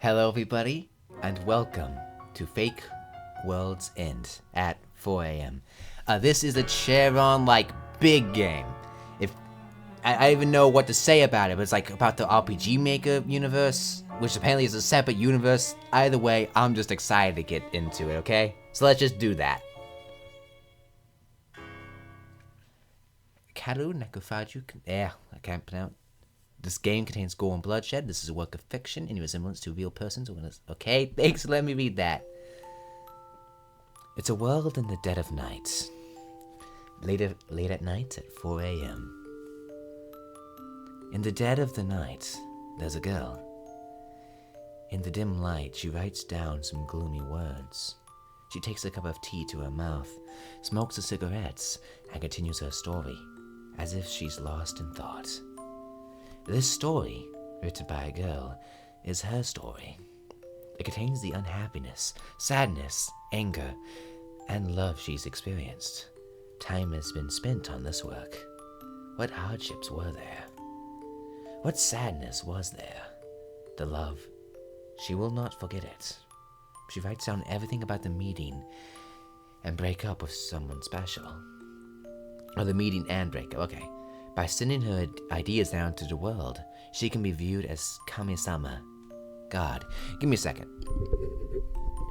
Hello, everybody, and welcome to Fake World's End at 4 a.m. This is a Charon big game. If I even know what to say about it, but it's about the RPG Maker universe, which apparently is a separate universe. Either way, I'm just excited to get into it. Okay, so let's just do that. Karu Nekufaju. I can't pronounce. This game contains gore and bloodshed. This is a work of fiction. Any resemblance to real persons. Okay, thanks. Let me read that. It's a world in the dead of night. Late at night at 4 a.m. In the dead of the night, there's a girl. In the dim light, she writes down some gloomy words. She takes a cup of tea to her mouth, smokes a cigarette, and continues her story, as if she's lost in thought. This story, written by a girl, is her story. It contains the unhappiness, sadness, anger, and love she's experienced. Time has been spent on this work. What hardships were there? What sadness was there? The love. She will not forget it. She writes down everything about the meeting and breakup with someone special. Or the meeting and breakup, okay. By sending her ideas down to the world, she can be viewed as Kami-sama, God. Give me a second.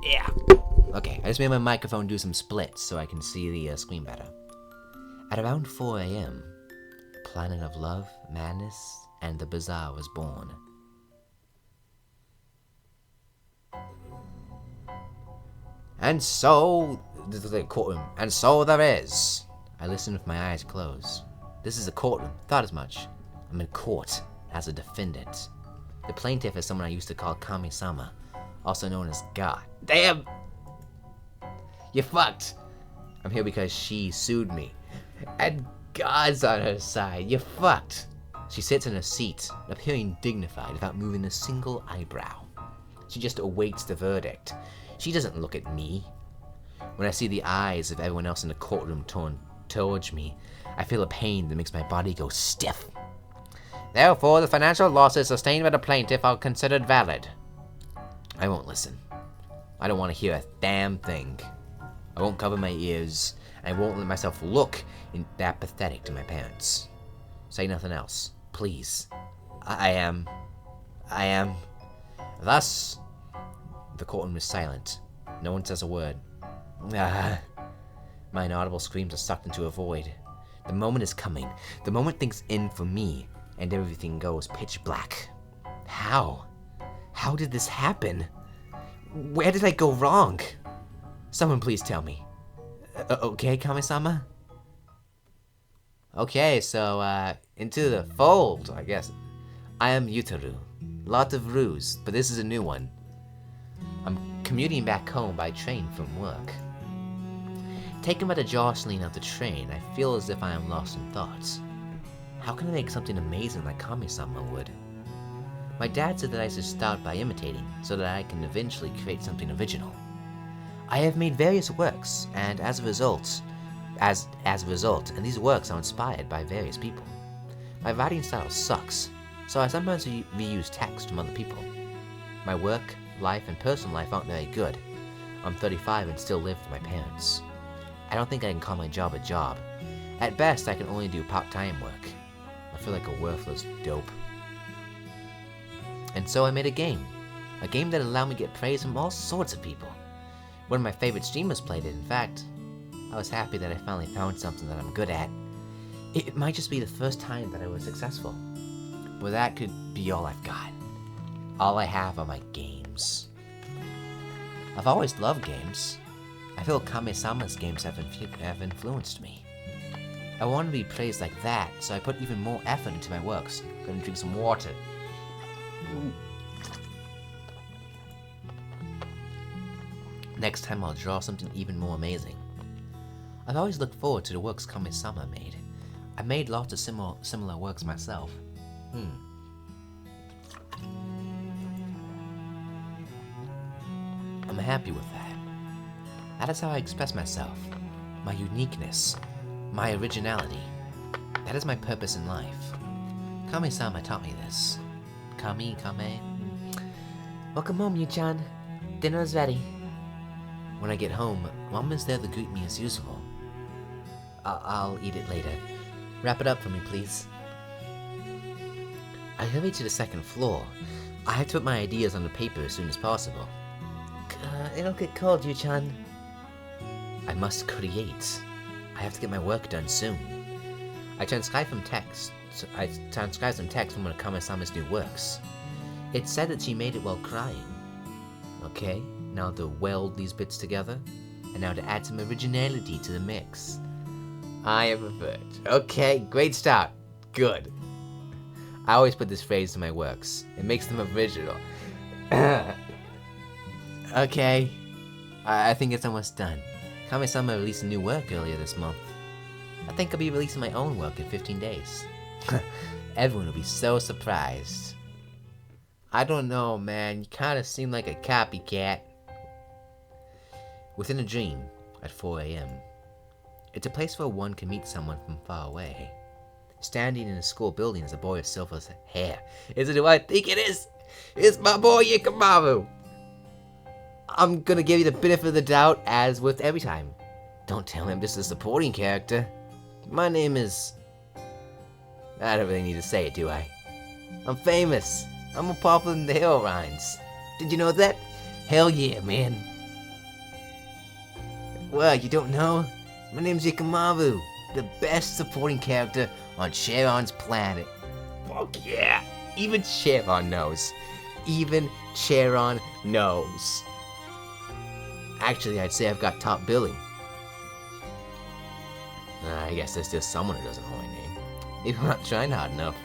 Yeah. Okay, I just made my microphone do some splits so I can see the screen better. At around 4 a.m., the planet of love, madness, and the bizarre was born. And so, the courtroom, and so there is. I listened with my eyes closed. This is a courtroom. Thought as much. I'm in court as a defendant. The plaintiff is someone I used to call Kami-sama, also known as God. Damn! You fucked! I'm here because she sued me. And God's on her side. You fucked! She sits in her seat, appearing dignified without moving a single eyebrow. She just awaits the verdict. She doesn't look at me. When I see the eyes of everyone else in the courtroom turned towards me, I feel a pain that makes my body go stiff. Therefore, the financial losses sustained by the plaintiff are considered valid. I won't listen. I don't want to hear a damn thing. I won't cover my ears. I won't let myself look that pathetic to my parents. Say nothing else, please. I am. Thus, the courtroom is silent. No one says a word. My inaudible screams are sucked into a void. The moment is coming. The moment things end for me, and everything goes pitch black. How? How did this happen? Where did I go wrong? Someone please tell me. Okay, Kami-sama? Okay, so, into the fold, I guess. I am Yutaru. Lot of ruse, but this is a new one. I'm commuting back home by train from work. Taken by the jostling of the train, I feel as if I am lost in thoughts. How can I make something amazing like Kami-sama would? My dad said that I should start by imitating, so that I can eventually create something original. I have made various works, and as a result, and these works are inspired by various people. My writing style sucks, so I sometimes reuse text from other people. My work, life, and personal life aren't very good. I'm 35 and still live with my parents. I don't think I can call my job a job. At best, I can only do part-time work. I feel like a worthless dope. And so I made a game that allowed me to get praise from all sorts of people. One of my favorite streamers played it, in fact. I was happy that I finally found something that I'm good at. It might just be the first time that I was successful. But that could be all I've got. All I have are my games. I've always loved games. I feel Kami-sama's games have influenced me. I want to be praised like that, so I put even more effort into my works. Gonna drink some water. Next time I'll draw something even more amazing. I've always looked forward to the works Kami-sama made. I made lots of similar works myself. I'm happy with that. That is how I express myself. My uniqueness. My originality. That is my purpose in life. Kami-sama taught me this. Kami? Welcome home, Yu-chan. Dinner's ready. When I get home, Mom is there to greet me as usual. I'll eat it later. Wrap it up for me, please. I hurry to the second floor. I have to put my ideas on the paper as soon as possible. It'll get cold, Yu-chan. I must create. I have to get my work done soon. I transcribe some text from one of Kami-sama's new works. It said that she made it while crying. Okay, now to weld these bits together, and now to add some originality to the mix. I am a virgin. Okay, great start. Good. I always put this phrase in my works. It makes them original. Okay, I think it's almost done. Kami-sama released a new work earlier this month. I think I'll be releasing my own work in 15 days. Everyone will be so surprised. I don't know, man. You kinda seem like a copycat. Within a Dream, at 4 a.m. It's a place where one can meet someone from far away. Standing in a school building is a boy with silver hair. Is it who I think it is? It's my boy Yukimaru! I'm gonna give you the benefit of the doubt, as with every time. Don't tell him this is a supporting character. My name is... I don't really need to say it, do I? I'm famous. I'm more popular than the Heroines. Did you know that? Hell yeah, man. Well, you don't know? My name's Yukimaru, the best supporting character on Charon's planet. Fuck yeah! Even Charon knows. Even Charon knows. Actually, I'd say I've got top billing. I guess there's just someone who doesn't know my name. Maybe I'm not trying hard enough.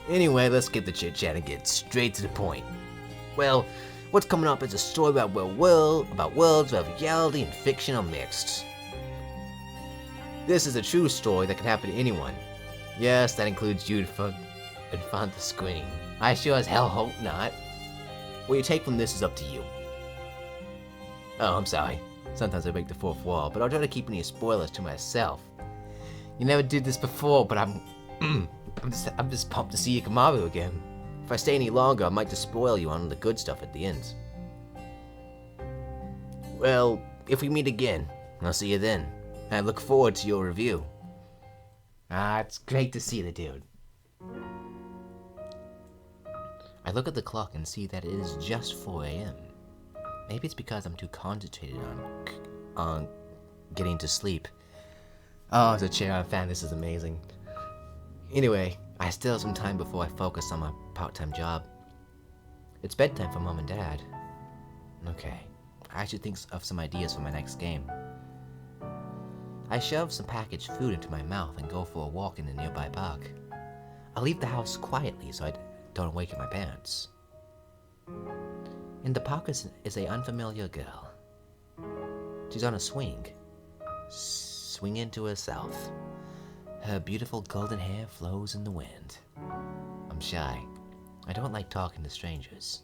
Anyway, let's get the chit-chat and get straight to the point. Well, what's coming up is a story about worlds where reality and fiction are mixed. This is a true story that can happen to anyone. Yes, that includes you in front of the screen. I sure as hell hope not. What you take from this is up to you. Oh, I'm sorry. Sometimes I break the fourth wall, but I'll try to keep any spoilers to myself. You never did this before, but I'm just pumped to see Yukimaru again. If I stay any longer, I might just spoil you on the good stuff at the end. Well, if we meet again, I'll see you then. I look forward to your review. It's great to see the dude. I look at the clock and see that it is just 4 a.m. Maybe it's because I'm too concentrated on getting to sleep. Oh, as a Charon fan, this is amazing. Anyway, I still have some time before I focus on my part-time job. It's bedtime for Mom and Dad. Okay, I should think of some ideas for my next game. I shove some packaged food into my mouth and go for a walk in the nearby park. I'll leave the house quietly so I don't awaken my parents. In the park is an unfamiliar girl. She's on a swing, swinging to herself. Her beautiful golden hair flows in the wind. I'm shy. I don't like talking to strangers.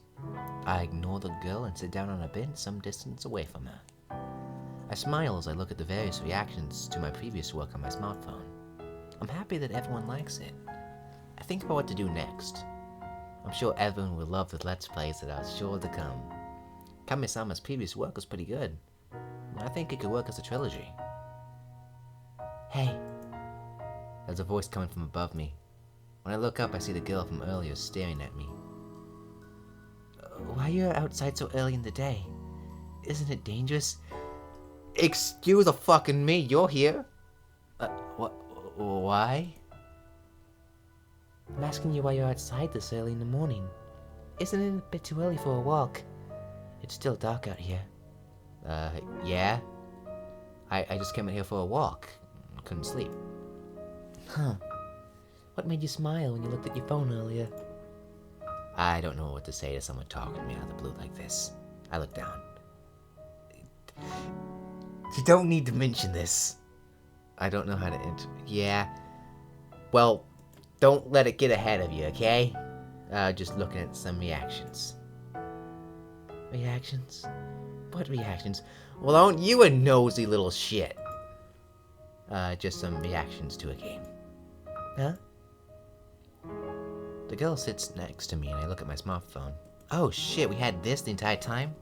I ignore the girl and sit down on a bench some distance away from her. I smile as I look at the various reactions to my previous work on my smartphone. I'm happy that everyone likes it. I think about what to do next. I'm sure everyone will love the Let's Plays that are sure to come. Kami-sama's previous work was pretty good. I think it could work as a trilogy. Hey. There's a voice coming from above me. When I look up, I see the girl from earlier staring at me. Why are you outside so early in the day? Isn't it dangerous? Excuse the fucking me, you're here? Why? I'm asking you why you're outside this early in the morning. Isn't it a bit too early for a walk? It's still dark out here. Yeah? I just came out here for a walk. Couldn't sleep. Huh. What made you smile when you looked at your phone earlier? I don't know what to say to someone talking to me out of the blue like this. I look down. You don't need to mention this. I don't know how to enter. Yeah. Well, don't let it get ahead of you, okay? Just looking at some reactions. Reactions? What reactions? Well, aren't you a nosy little shit? Just some reactions to a game. Huh? The girl sits next to me and I look at my smartphone. Oh shit, we had this the entire time?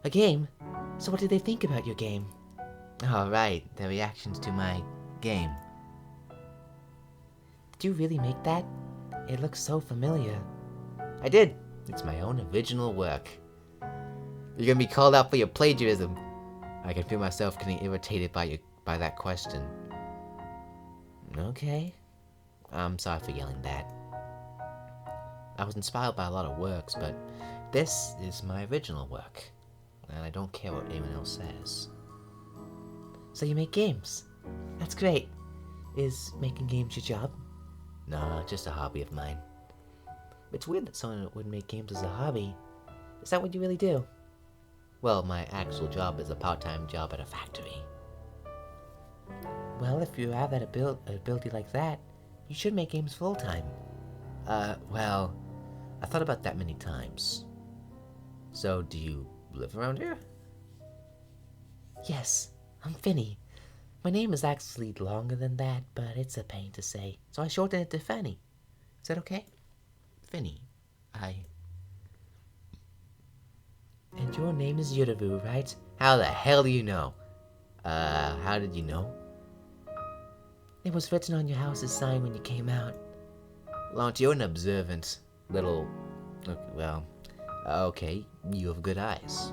A game? So what did they think about your game? Oh right, their reactions to my game. Did you really make that? It looks so familiar. I did. It's my own original work. You're gonna be called out for your plagiarism. I can feel myself getting irritated by that question. Okay. I'm sorry for yelling that. I was inspired by a lot of works, but this is my original work. And I don't care what anyone else says. So you make games? That's great. Is making games your job? No, just a hobby of mine. It's weird that someone would make games as a hobby. Is that what you really do? Well, my actual job is a part-time job at a factory. Well, if you have that ability like that, you should make games full-time. Well, I thought about that many times. So, do you live around here? Yes, I'm Finny. My name is actually longer than that, but it's a pain to say, so I shortened it to Fanny. Is that okay? Finny. And your name is Yuravu, right? How the hell do you know? How did you know? It was written on your house's sign when you came out. Launch, you're an observant little... Okay, you have good eyes.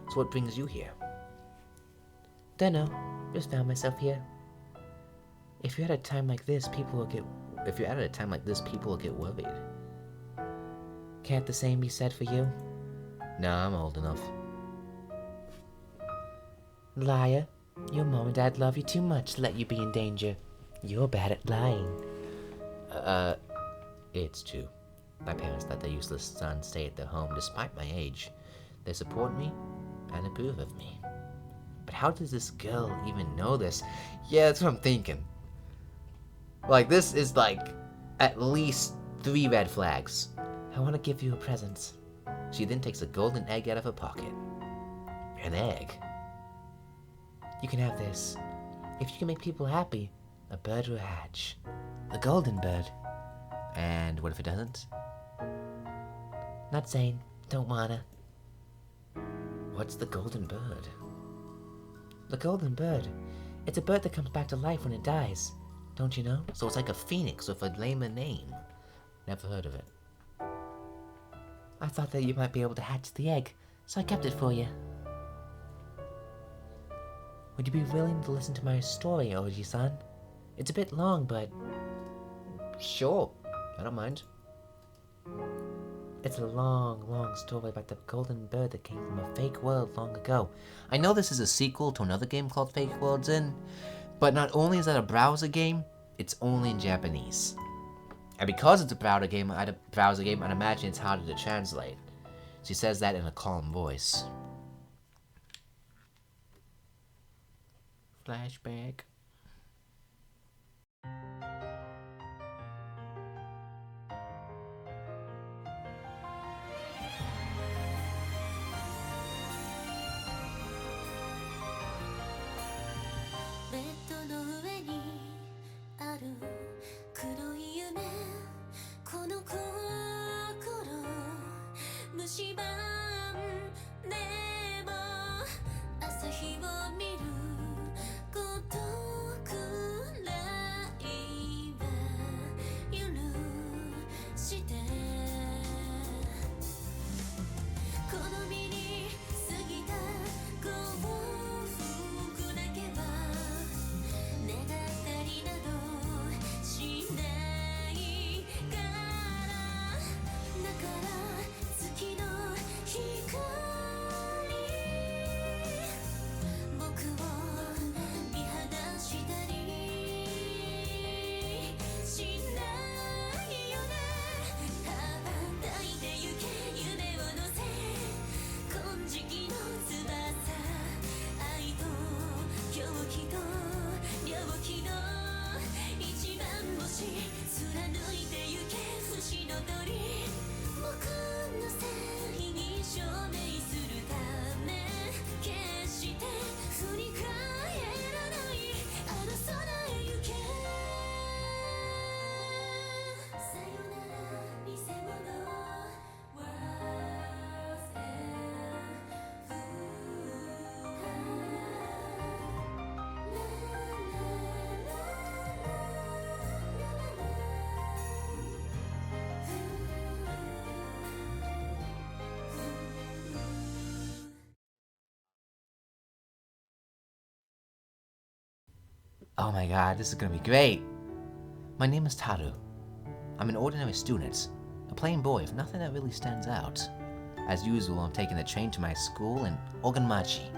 So what brings you here? Dunno, just found myself here. If you're at a time like this, people will get worried. Can't the same be said for you? No, I'm old enough. Liar, your mom and dad love you too much to let you be in danger. You're bad at lying. It's true. My parents let their useless son stay at their home despite my age. They support me and approve of me. But how does this girl even know this? Yeah, that's what I'm thinking. Like, this is like at least 3 red flags. I want to give you a present. She then takes a golden egg out of her pocket. An egg? You can have this. If you can make people happy, a bird will hatch. The golden bird. And what if it doesn't? Not saying. Don't wanna. What's the golden bird? The golden bird. It's a bird that comes back to life when it dies. Don't you know? So it's like a phoenix with a lamer name. Never heard of it. I thought that you might be able to hatch the egg, so I kept it for you. Would you be willing to listen to my story, Oji-san? It's a bit long, but... Sure, I don't mind. It's a long, long story about the golden bird that came from a fake world long ago. I know this is a sequel to another game called Fake Worlds In, but not only is that a browser game, it's only in Japanese. And because it's a browser game, I'd imagine it's harder to translate. She says that in a calm voice. Flashback. Oh my god, this is gonna be great. My name is Taru. I'm an ordinary student, a plain boy with nothing that really stands out. As usual, I'm taking the train to my school in Ogunmachi.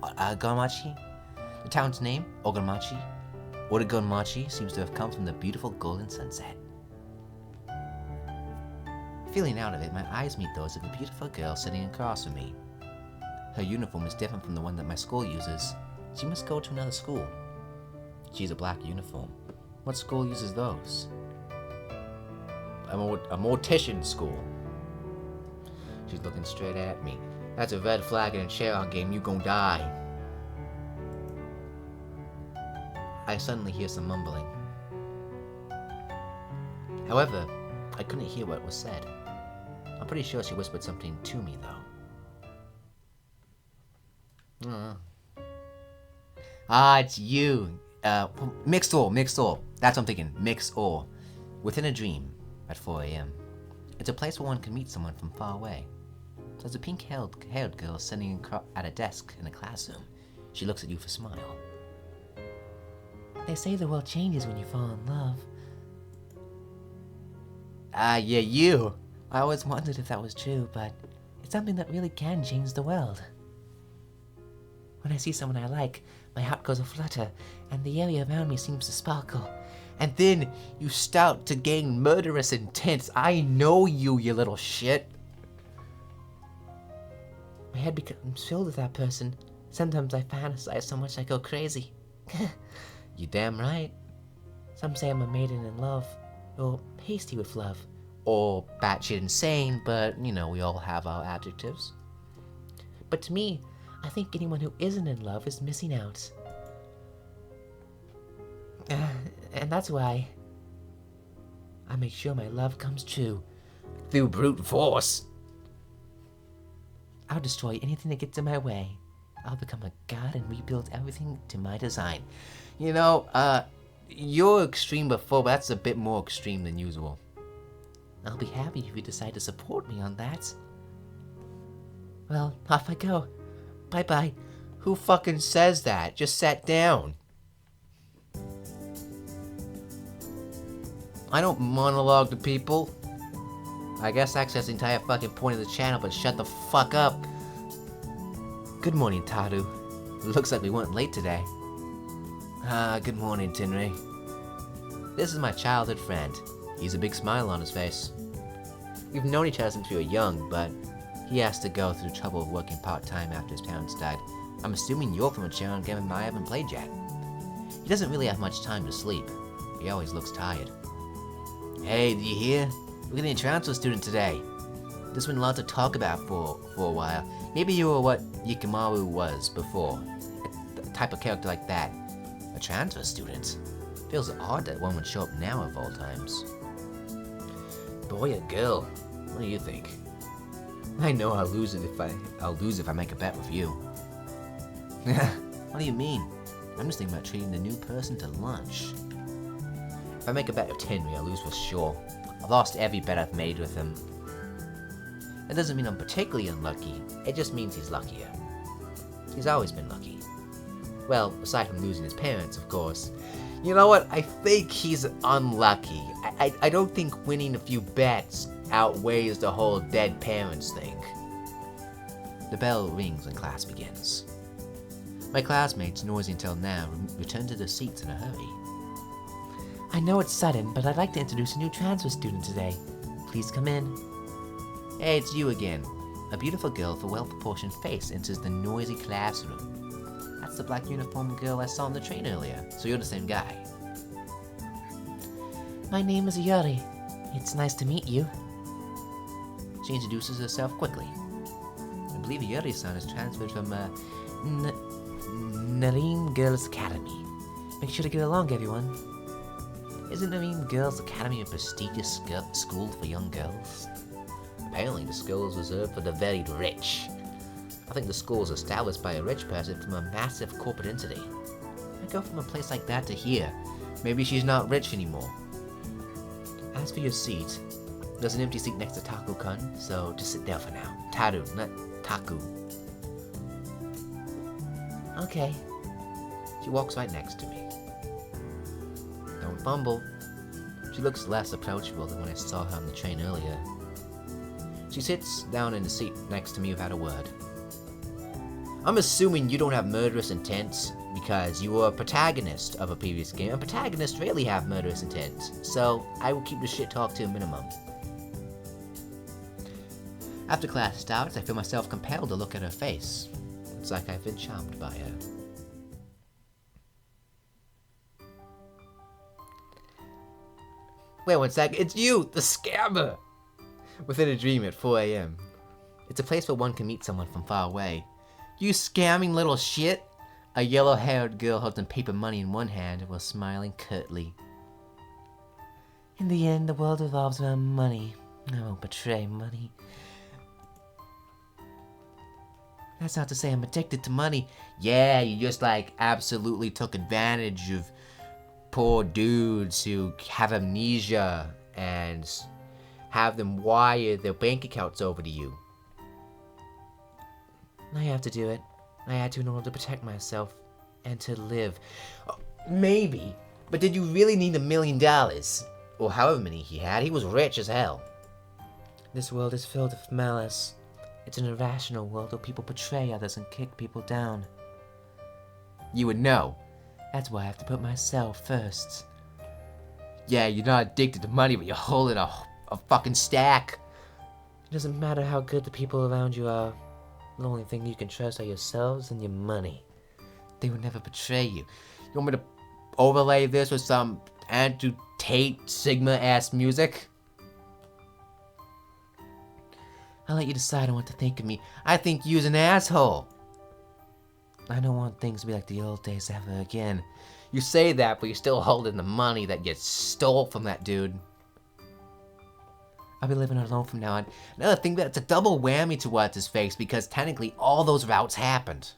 Ogunmachi? The town's name, Ogunmachi. Ogunmachi seems to have come from the beautiful golden sunset. Feeling out of it, my eyes meet those of a beautiful girl sitting across from me. Her uniform is different from the one that my school uses. She must go to another school. She's a black uniform. What school uses those? A mortician school. She's looking straight at me. That's a red flag in a chair game, you gon' die. I suddenly hear some mumbling. However, I couldn't hear what was said. I'm pretty sure she whispered something to me, though. It's you. Mixed ore. That's what I'm thinking. Mixed ore. Within a dream, at 4 a.m. It's a place where one can meet someone from far away. There's a pink-haired girl sitting at a desk in a classroom. She looks at you with a smile. They say the world changes when you fall in love. Yeah, you. I always wondered if that was true, but it's something that really can change the world. When I see someone I like, my heart goes aflutter, and the area around me seems to sparkle. And then you start to gain murderous intent. I know you little shit. My head becomes filled with that person. Sometimes I fantasize so much I go crazy. You damn right. Some say I'm a maiden in love, or hasty with love, or batshit insane, but, we all have our adjectives. But to me, I think anyone who isn't in love is missing out. And that's why I make sure my love comes true. Through brute force. I'll destroy anything that gets in my way. I'll become a god and rebuild everything to my design. You're extreme before, but that's a bit more extreme than usual. I'll be happy if you decide to support me on that. Well, off I go. Bye-bye. Who fucking says that? Just sat down. I don't monologue to people. I guess that's the entire fucking point of the channel, but shut the fuck up. Good morning, Taru. Looks like we weren't late today. Good morning, Tinri. This is my childhood friend. He's a big smile on his face. We've known each other since we were young, but he has to go through the trouble of working part-time after his parents died. I'm assuming you're from a channel game I haven't played yet. He doesn't really have much time to sleep. He always looks tired. Hey, did you hear? We're getting a transfer student today. There's been a lot to talk about for a while. Maybe you were what Yukimaru was before. A type of character like that. A transfer student? Feels odd that one would show up now of all times. Boy or girl? What do you think? I know I'll lose if I make a bet with you. What do you mean? I'm just thinking about treating the new person to lunch. If I make a bet with Tinri, I'll lose for sure. I've lost every bet I've made with him. It doesn't mean I'm particularly unlucky, it just means he's luckier. He's always been lucky. Well, aside from losing his parents, of course. You know what? I think he's unlucky. I don't think winning a few bets outweighs the whole dead parents thing. The bell rings and class begins. My classmates, noisy until now, return to their seats in a hurry. I know it's sudden, but I'd like to introduce a new transfer student today. Please come in. Hey, it's you again. A beautiful girl with a well-proportioned face enters the noisy classroom. That's the black uniformed girl I saw on the train earlier, so you're the same guy. My name is Yuri. It's nice to meet you. She introduces herself quickly. I believe Yuri-san is transferred from Narim Girls Academy. Make sure to get along, everyone. Isn't Narim Girls Academy a prestigious school for young girls? Apparently the school is reserved for the very rich. I think the school was established by a rich person from a massive corporate entity. I go from a place like that to here. Maybe she's not rich anymore. As for your seat, there's an empty seat next to Taku-kun, so just sit there for now. Taru, not Taku. Okay. She walks right next to me. fumble. She looks less approachable than when I saw her on the train earlier. She sits down in the seat next to me without a word. I'm assuming you don't have murderous intent because you were a protagonist of a previous game, and protagonists rarely have murderous intent, so I will keep the shit talk to a minimum. After class starts, I feel myself compelled to look at her face. It's like I've been charmed by her. Wait one sec, it's you, the scammer! Within a dream at 4 a.m. It's a place where one can meet someone from far away. You scamming little shit! A yellow-haired girl holding paper money in one hand while smiling curtly. In the end, the world revolves around money. I won't betray money. That's not to say I'm addicted to money. Yeah, you just absolutely took advantage of poor dudes who have amnesia and have them wire their bank accounts over to you. I have to do it. I had to in order to protect myself and to live. Maybe, but did you really need $1 million? Or however many he had, he was rich as hell. This world is filled with malice. It's an irrational world where people betray others and kick people down. You would know. That's why I have to put myself first. Yeah, you're not addicted to money, but you're holding a fucking stack. It doesn't matter how good the people around you are. The only thing you can trust are yourselves and your money. They would never betray you. You want me to overlay this with some Andrew Tate Sigma-ass music? I'll let you decide on what to think of me. I think you's an asshole. I don't want things to be like the old days ever again. You say that, but you're still holding the money that you stole from that dude. I'll be living alone from now on. Another thing, that's a double whammy to what's his face, because technically all those routes happened.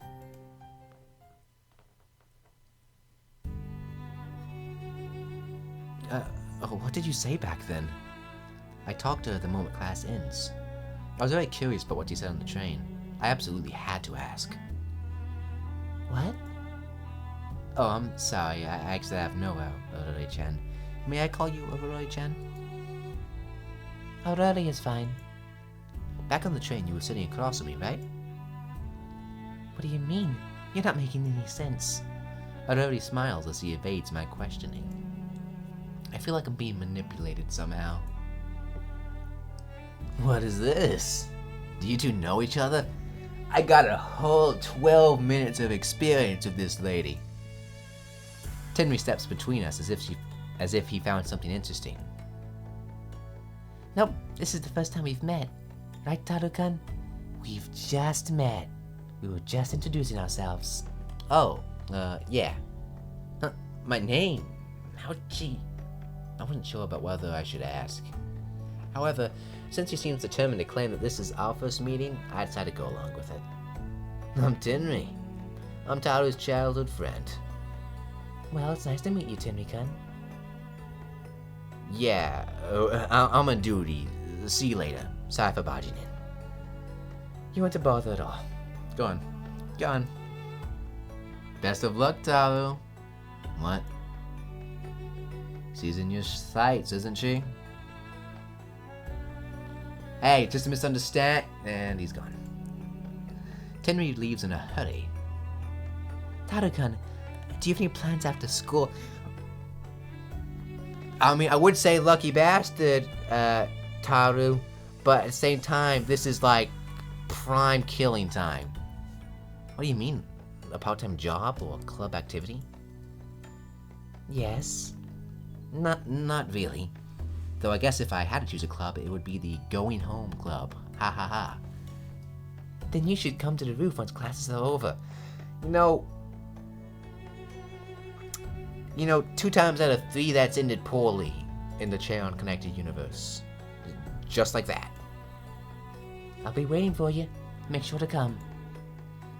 What did you say back then? I talked to her the moment class ends. I was very curious about what you said on the train. I absolutely had to ask. What? Oh, I'm sorry. I actually have no Aurori-chan. May I call you Aurori-chan? Aurori is fine. Back on the train, you were sitting across from me, right? What do you mean? You're not making any sense. Aurori smiles as he evades my questioning. I feel like I'm being manipulated somehow. What is this? Do you two know each other? I got a whole 12 minutes of experience with this lady. Tenri steps between us as if he found something interesting. Nope, this is the first time we've met. Right, Taru-kun? We've just met. We were just introducing ourselves. Oh, yeah. My name? Ouchie. I wasn't sure about whether I should ask. However, since he seems determined to claim that this is our first meeting, I decided to go along with it. I'm Tenri. I'm Taru's childhood friend. Well, it's nice to meet you, Tenri-kun. Yeah, I'm on duty. See you later. Sorry for barging in. You weren't a bother at all. Go on. Go on. Best of luck, Taru. What? She's in your sights, isn't she? Hey, just a misunderstand, and he's gone. Tenri leaves in a hurry. Taru-kun, do you have any plans after school? I mean, I would say lucky bastard, Taru, but at the same time, this is like prime killing time. What do you mean? A part-time job or a club activity? Yes. Not really. Though I guess if I had to choose a club, it would be the Going Home Club. Ha ha ha. Then you should come to the roof once classes are over. You know, 2 times out of 3 that's ended poorly in the Cheon Connected universe. Just like that. I'll be waiting for you. Make sure to come.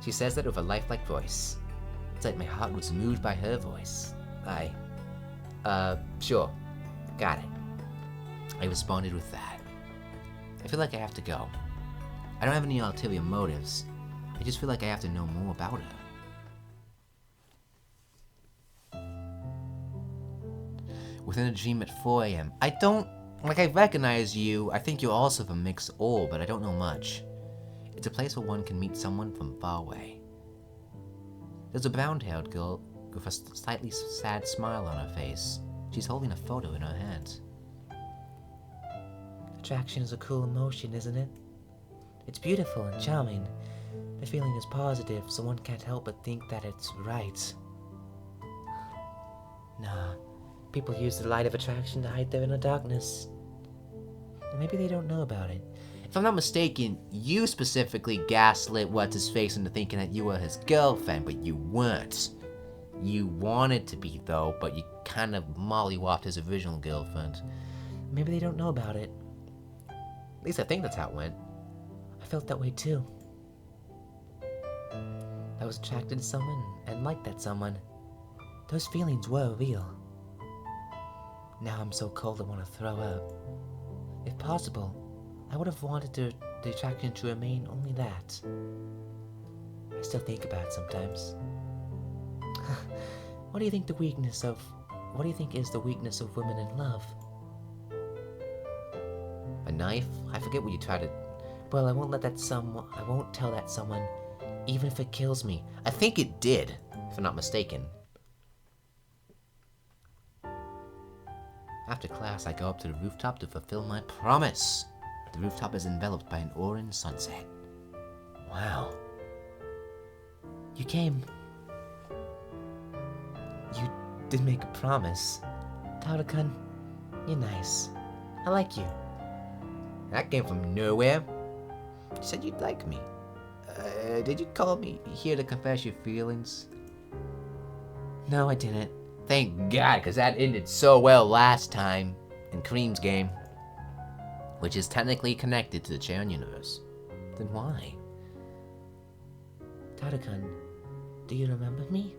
She says that with a lifelike voice. It's like my heart was moved by her voice. Sure. Got it. I responded with that. I feel like I have to go. I don't have any ulterior motives. I just feel like I have to know more about her. Within a dream at 4 a.m. I don't... Like, I recognize you. I think you're also from Mix Ol, but I don't know much. It's a place where one can meet someone from far away. There's a brown-haired girl with a slightly sad smile on her face. She's holding a photo in her hands. Attraction is a cool emotion, isn't it? It's beautiful and charming. The feeling is positive, so one can't help but think that it's right. Nah, people use the light of attraction to hide their inner darkness. Maybe they don't know about it. If I'm not mistaken, you specifically gaslit What's-His-Face into thinking that you were his girlfriend, but you weren't. You wanted to be, though, but you kind of mollywopped his original girlfriend. Maybe they don't know about it. At least I think that's how it went. I felt that way too. I was attracted to someone and liked that someone. Those feelings were real. Now I'm so cold I want to throw up. If possible, I would have wanted the attraction to remain only that. I still think about it sometimes. What do you think is the weakness of women in love? A knife? I forget what you tried to... Well, I won't tell that someone, even if it kills me. I think it did, if I'm not mistaken. After class, I go up to the rooftop to fulfill my promise. The rooftop is enveloped by an orange sunset. Wow. You came. You did make a promise. Tao-kun, you're nice. I like you. That came from nowhere. You said you'd like me. Did you call me here to confess your feelings? No, I didn't. Thank God, because that ended so well last time in Cream's game. Which is technically connected to the Cheiron universe. Then why? Tao-kun, do you remember me?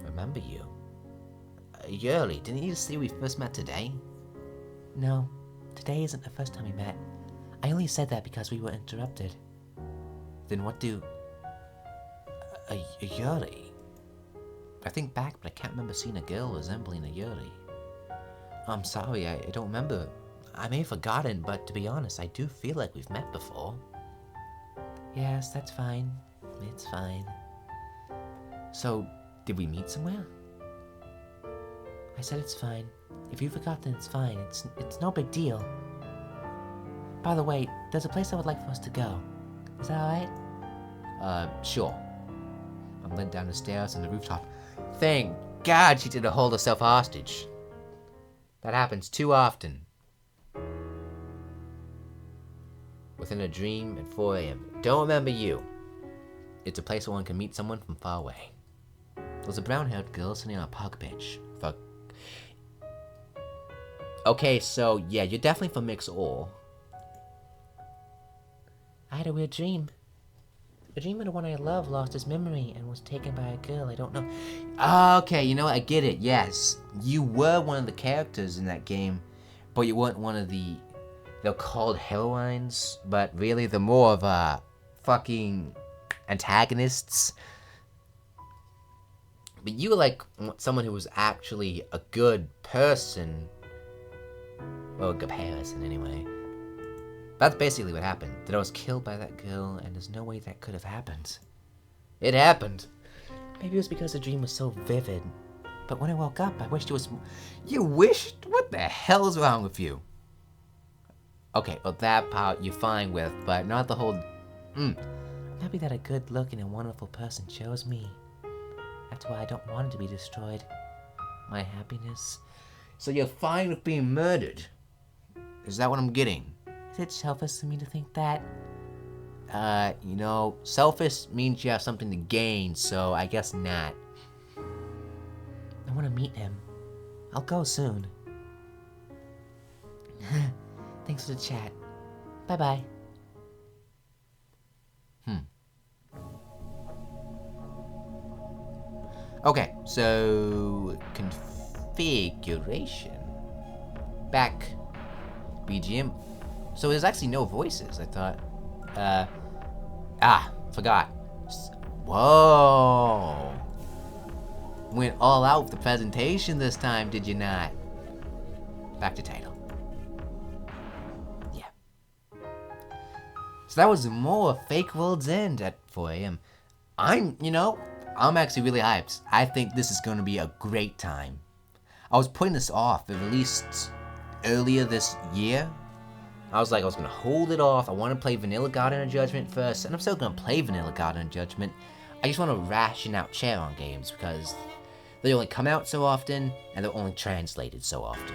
Remember you? Yurley, didn't you say we first met today? No, today isn't the first time we met. I only said that because we were interrupted. Then what do... Yurley? I think back, but I can't remember seeing a girl resembling a Yurley. I'm sorry, I don't remember. I may have forgotten, but to be honest, I do feel like we've met before. Yes, that's fine. It's fine. So, did we meet somewhere? I said it's fine. If you forgot, then it's fine. It's no big deal. By the way, there's a place I would like for us to go. Is that alright? Sure. I'm led down the stairs on the rooftop. Thank God she didn't hold herself hostage. That happens too often. Within a dream at 4 a.m. Don't remember you. It's a place where one can meet someone from far away. There's a brown-haired girl sitting on a park bench. Fuck. Okay, so yeah, you're definitely from Mix Ol. I had a weird dream. A dream of the one I love lost his memory and was taken by a girl I don't know. Okay, you know what? I get it. Yes, you were one of the characters in that game, but you weren't one of the... They're called heroines, but really they're more of fucking antagonists. But you were like someone who was actually a good person. Well, a good person anyway. That's basically what happened. That I was killed by that girl, and there's no way that could have happened. It happened. Maybe it was because the dream was so vivid. But when I woke up, I wished it was... You wished? What the hell is wrong with you? Okay, well that part you're fine with, but not the whole... I'm happy that a good-looking and wonderful person chose me. That's why I don't want it to be destroyed. My happiness. So you're fine with being murdered? Is that what I'm getting? Is it selfish for me to think that? You know, selfish means you have something to gain, so I guess not. I want to meet him. I'll go soon. Thanks for the chat. Bye-bye. Okay, so... configuration. Back. BGM. So there's actually no voices, I thought. Forgot. Whoa. went all out with the presentation this time, did you not? Back to title. Yeah. So that was more Fake World's End at 4 a.m. I'm actually really hyped. I think this is going to be a great time. I was putting this off. It released earlier this year. I was going to hold it off. I want to play Vanilla Garden of Judgment first, and I'm still going to play Vanilla Garden of Judgment. I just want to ration out Charon games because they only come out so often, and they're only translated so often.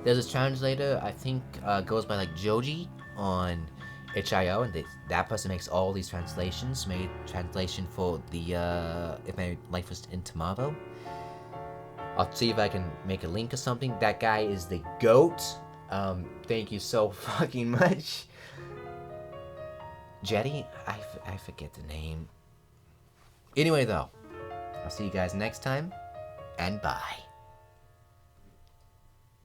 There's this translator, I think, goes by Joji on itch.io, and that person makes all these translations. Made translation for the If My Life Was in Tomorrow. I'll see if I can make a link or something. That guy is the GOAT. Thank you so fucking much. Jetty? I forget the name. Anyway, though, I'll see you guys next time, and bye.